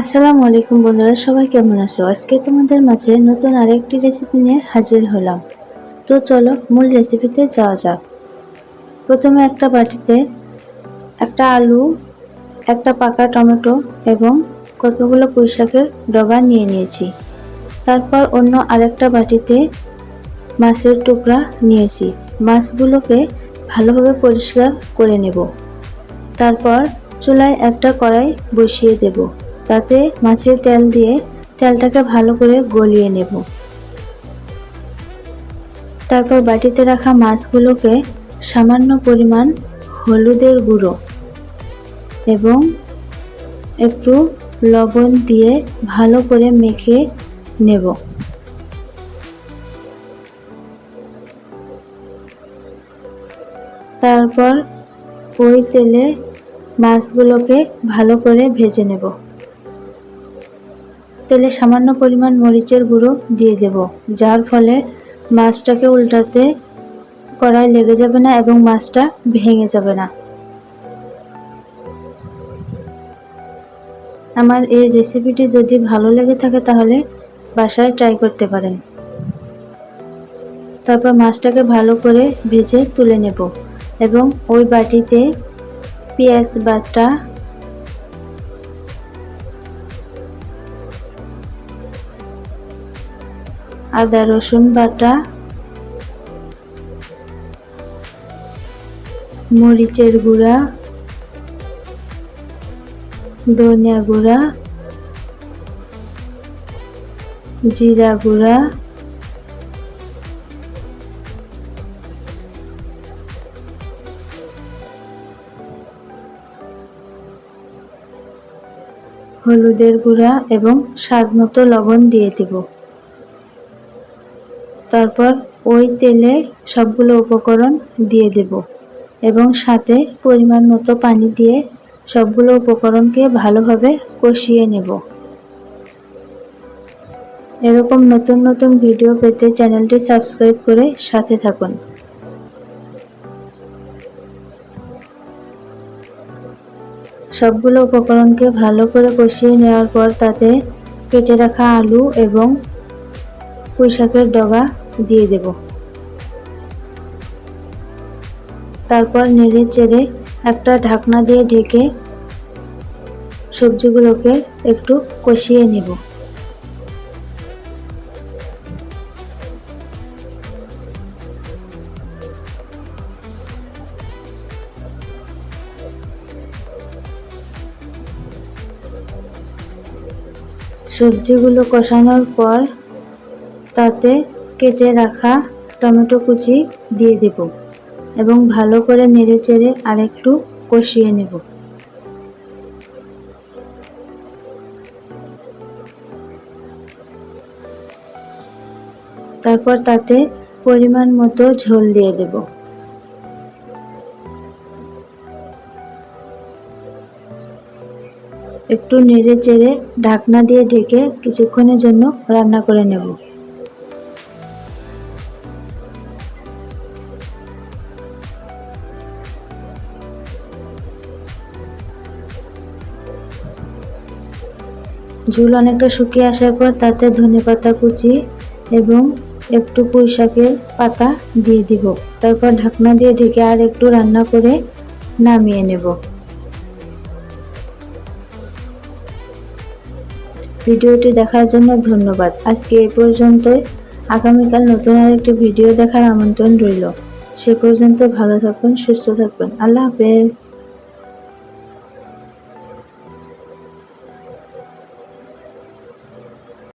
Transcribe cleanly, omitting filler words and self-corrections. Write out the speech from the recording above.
আসসালামু আলাইকুম বন্ধুরা, সবাই কেমন আছো? আজকে তোমাদের মাঝে নতুন আরেকটি রেসিপি নিয়ে হাজির হলাম। তো চলো মূল রেসিপিতে যাওয়া যাক। প্রথমে একটা বাটিতে একটা আলু, একটা পাকা টমেটো এবং কতগুলো পুঁইশাকের ডগা নিয়ে নিয়েছি। তারপর অন্য আরেকটা বাটিতে মাছের টুকরা নিয়েছি। মাছগুলোকে ভালোভাবে পরিষ্কার করে নেব। তারপর চুলায় একটা কড়াই বসিয়ে দেব। তাতে মাছের তেল দিয়ে তেলটাকে ভালো করে গলিয়ে নেব। তারপর বাটিতে রাখা মাছগুলোকে সামান্য পরিমাণ হলুদের গুঁড়ো এবং একটু লবণ দিয়ে ভালো করে মেখে নেব। তারপর ওই তেলে মাছগুলোকে ভালো করে ভেজে নেব। তেলে সামান্য পরিমাণ মরিচের গুঁড়ো দিয়ে দেব, যার ফলে মাছটাকে উল্টাতে কড়াই লেগে যাবে না এবং মাছটা ভেঙে যাবে না। আমার এই রেসিপিটি যদি ভালো লেগে থাকে তাহলে বাসায় ট্রাই করতে পারেন। তারপর মাছটাকে ভালো করে ভেজে তুলে নেব এবং ওই বাটিতে পেঁয়াজ বাটা, আদা রসুন বাটা, মরিচের গুঁড়া, ধনিয়া গুঁড়া, জিরা গুঁড়া, হলুদের গুঁড়া এবং স্বাদমতো লবণ দিয়ে দেব। তারপর ওই তেলে সবগুলো উপকরণ দিয়ে দেব এবং সাথে পরিমাণ মতো পানি দিয়ে সবগুলো উপকরণকে ভালোভাবে কষিয়ে নেব। এরকম নতুন নতুন ভিডিও পেতে চ্যানেলটি সাবস্ক্রাইব করে সাথে থাকুন। সবগুলো উপকরণকে ভালো করে কষিয়ে নেওয়ার পর তাতে কেটে রাখা আলু এবং পুঁইশাকের ডগা দিয়ে দেব। তারপর নেড়ে চেড়ে একটা ঢাকনা দিয়ে ঢেকে সবজিগুলোকে একটু কষিয়ে নেব। সবজিগুলো কষানোর পর তাতে কেটে রাখা টমেটো কুচি দিয়ে দেব এবং ভালো করে নেড়ে চেড়ে আরেকটু কষিয়ে নেব। তারপর তাতে পরিমাণ মতো ঝোল দিয়ে দেব। একটু নেড়ে চেড়ে ঢাকনা দিয়ে ঢেকে কিছুক্ষণের জন্য রান্না করে নেব। ঝোল অনেকটা শুকিয়ে আসার পর তাতে ধনেপাতা কুচি এবং একটু পুঁইশাকের পাতা দিয়ে দিব। তারপর ঢাকনা দিয়ে ঢেকে আর একটু রান্না করে নামিয়ে নেব। ভিডিওটি দেখার জন্য ধন্যবাদ। আজকে এই পর্যন্তই। আগামীকাল নতুন আরেকটি ভিডিও দেখার আমন্ত্রণ রইল। সে পর্যন্ত ভালো থাকবেন, সুস্থ থাকবেন। আল্লাহ হাফেজ।